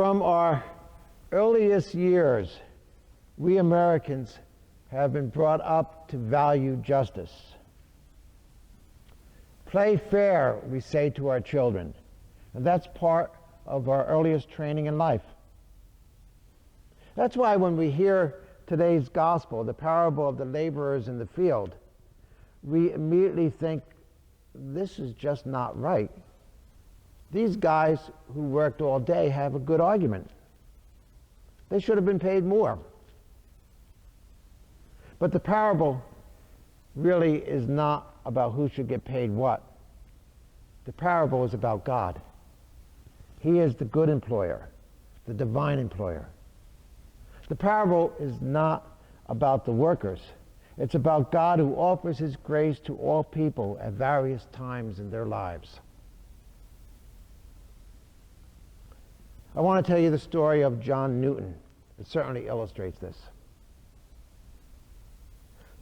From our earliest years, we Americans have been brought up to value justice. Play fair, we say to our children, and that's part of our earliest training in life. That's why when we hear today's gospel, the parable of the laborers in the field, we immediately think, this is just not right. These guys who worked all day have a good argument. They should have been paid more. But the parable really is not about who should get paid what. The parable is about God. He is the good employer, the divine employer. The parable is not about the workers. It's about God who offers His grace to all people at various times in their lives. I want to tell you the story of John Newton. It certainly illustrates this.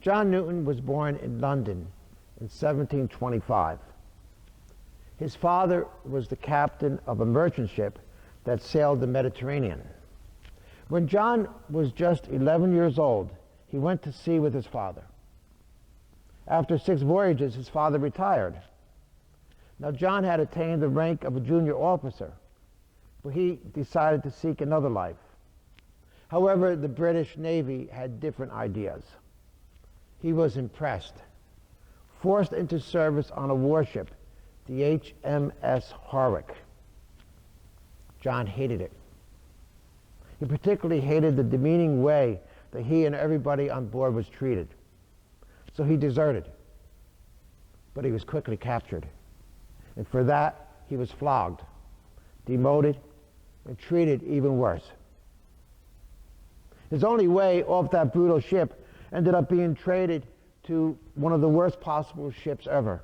John Newton was born in London in 1725. His father was the captain of a merchant ship that sailed the Mediterranean. When John was just 11 years old, he went to sea with his father. After 6 voyages, his father retired. Now, John had attained the rank of a junior officer, but he decided to seek another life. However, the British Navy had different ideas. He was impressed, forced into service on a warship, the HMS Harwich. John hated it. He particularly hated the demeaning way that he and everybody on board was treated. So he deserted. But he was quickly captured. And for that, he was flogged, demoted, and treated even worse. His only way off that brutal ship ended up being traded to one of the worst possible ships ever.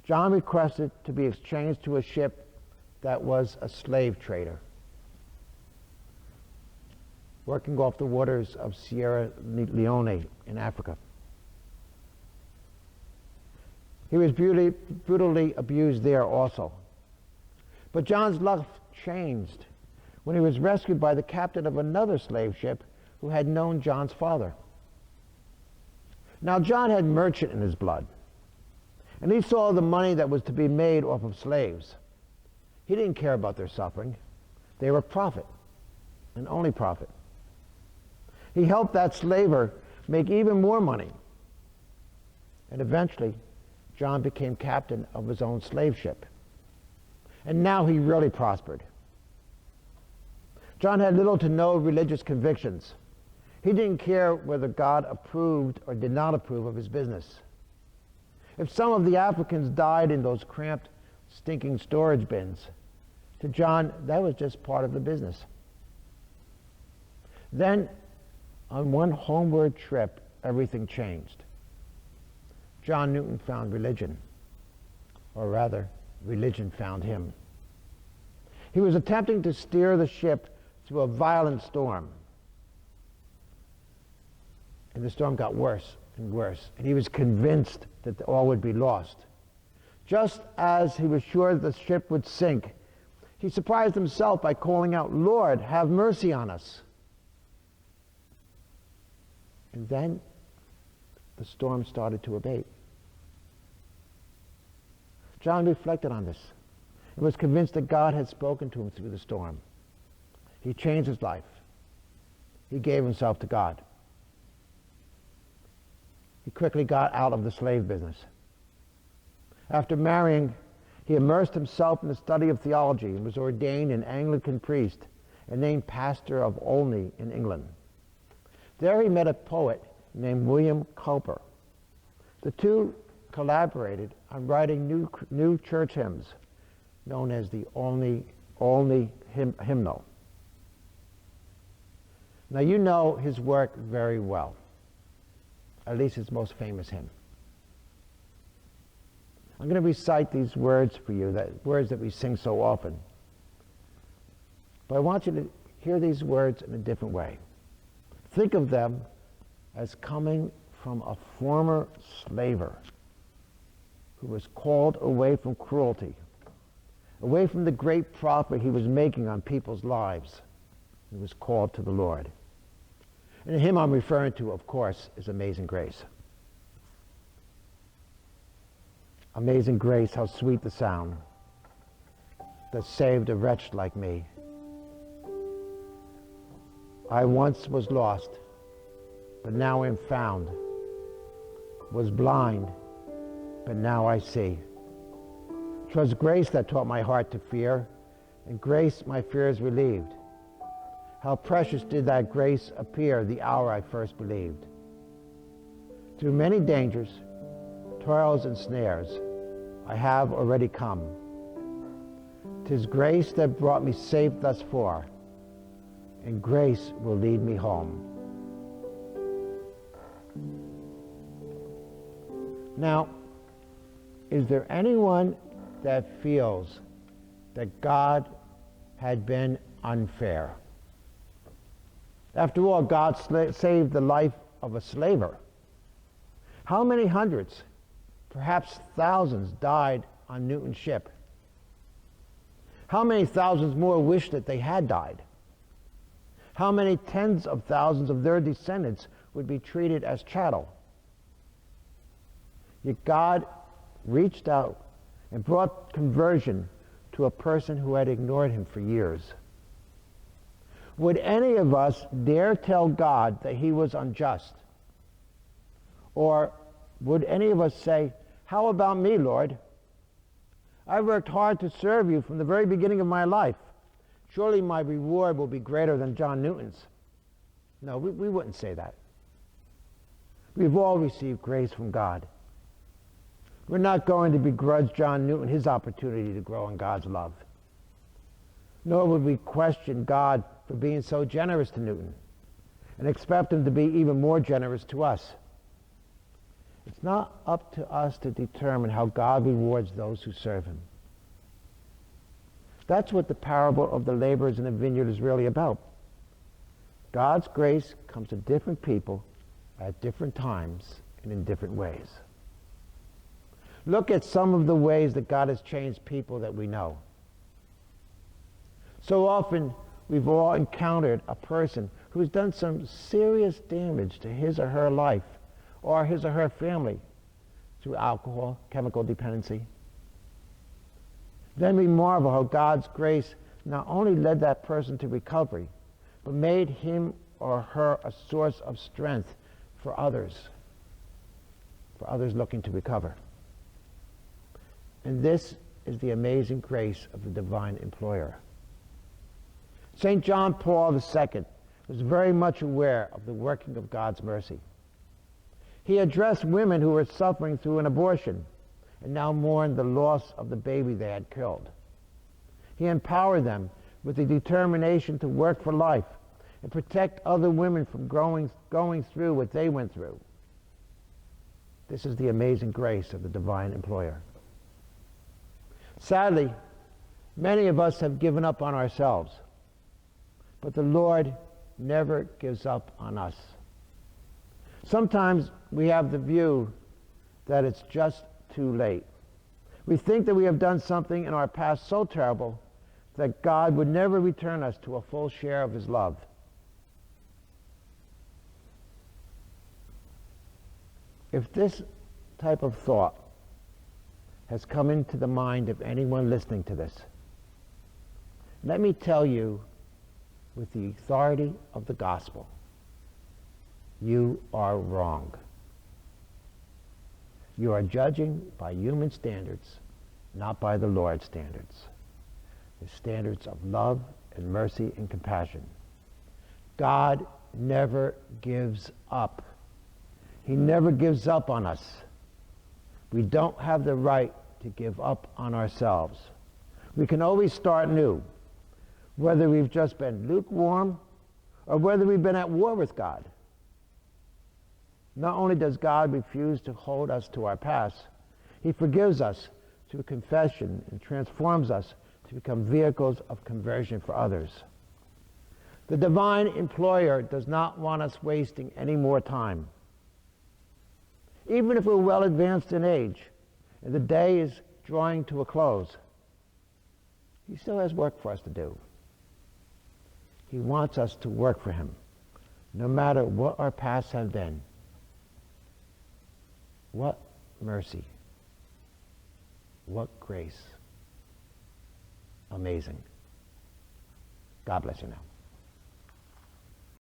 John requested to be exchanged to a ship that was a slave trader, working off the waters of Sierra Leone in Africa. He was brutally abused there also. But John's luck changed when he was rescued by the captain of another slave ship who had known John's father. Now, John had merchant in his blood, and he saw the money that was to be made off of slaves. He didn't care about their suffering. They were profit, and only profit. He helped that slaver make even more money. And eventually, John became captain of his own slave ship. And now he really prospered. John had little to no religious convictions. He didn't care whether God approved or did not approve of his business. If some of the Africans died in those cramped, stinking storage bins, to John, that was just part of the business. Then, on one homeward trip, everything changed. John Newton found religion, or rather, religion found him. He was attempting to steer the ship through a violent storm. And the storm got worse and worse, and he was convinced that all would be lost. Just as he was sure the ship would sink, he surprised himself by calling out, "Lord, have mercy on us." And then the storm started to abate. John reflected on this and was convinced that God had spoken to him through the storm. He changed his life. He gave himself to God. He quickly got out of the slave business. After marrying, he immersed himself in the study of theology and was ordained an Anglican priest and named pastor of Olney in England. There he met a poet named William Cowper. The two collaborated on writing new church hymns known as the Olney hymnal. Now you know his work very well, at least his most famous hymn. I'm going to recite these words for you, words that we sing so often. But I want you to hear these words in a different way. Think of them as coming from a former slaver who was called away from cruelty, away from the great profit he was making on people's lives. He was called to the Lord. And the hymn I'm referring to, of course, is Amazing Grace. Amazing grace, how sweet the sound that saved a wretch like me. I once was lost, but now am found. Was blind, but now I see. 'Twas grace that taught my heart to fear, and grace my fears relieved. How precious did that grace appear the hour I first believed. Through many dangers, toils and snares, I have already come. 'Tis grace that brought me safe thus far, and grace will lead me home. Now, is there anyone that feels that God had been unfair? After all, God saved the life of a slaver. How many hundreds, perhaps thousands, died on Newton's ship? How many thousands more wish that they had died? How many tens of thousands of their descendants would be treated as chattel? Yet God reached out and brought conversion to a person who had ignored him for years. Would any of us dare tell God that he was unjust? Or would any of us say, "How about me, Lord? I worked hard to serve you from the very beginning of my life. Surely my reward will be greater than John Newton's." No, we wouldn't say that. We've all received grace from God. We're not going to begrudge John Newton his opportunity to grow in God's love. Nor would we question God for being so generous to Newton and expect him to be even more generous to us. It's not up to us to determine how God rewards those who serve him. That's what the parable of the laborers in the vineyard is really about. God's grace comes to different people at different times and in different ways. Look at some of the ways that God has changed people that we know. So often, we've all encountered a person who's done some serious damage to his or her life or his or her family through alcohol, chemical dependency. Then we marvel how God's grace not only led that person to recovery, but made him or her a source of strength for others looking to recover. And this is the amazing grace of the divine employer. St. John Paul II was very much aware of the working of God's mercy. He addressed women who were suffering through an abortion and now mourned the loss of the baby they had killed. He empowered them with the determination to work for life and protect other women from going through what they went through. This is the amazing grace of the divine employer. Sadly, many of us have given up on ourselves, but the Lord never gives up on us. Sometimes we have the view that it's just too late. We think that we have done something in our past so terrible that God would never return us to a full share of his love. If this type of thought has come into the mind of anyone listening to this, let me tell you with the authority of the gospel, you are wrong. You are judging by human standards, not by the Lord's standards, the standards of love and mercy and compassion. God never gives up. He never gives up on us. We don't have the right to give up on ourselves. We can always start new, whether we've just been lukewarm or whether we've been at war with God. Not only does God refuse to hold us to our past, he forgives us through confession and transforms us to become vehicles of conversion for others. The divine employer does not want us wasting any more time. Even if we're well advanced in age and the day is drawing to a close, He still has work for us to do. He wants us to work for him, no matter what our pasts have been. What mercy. What grace. Amazing. God bless you now.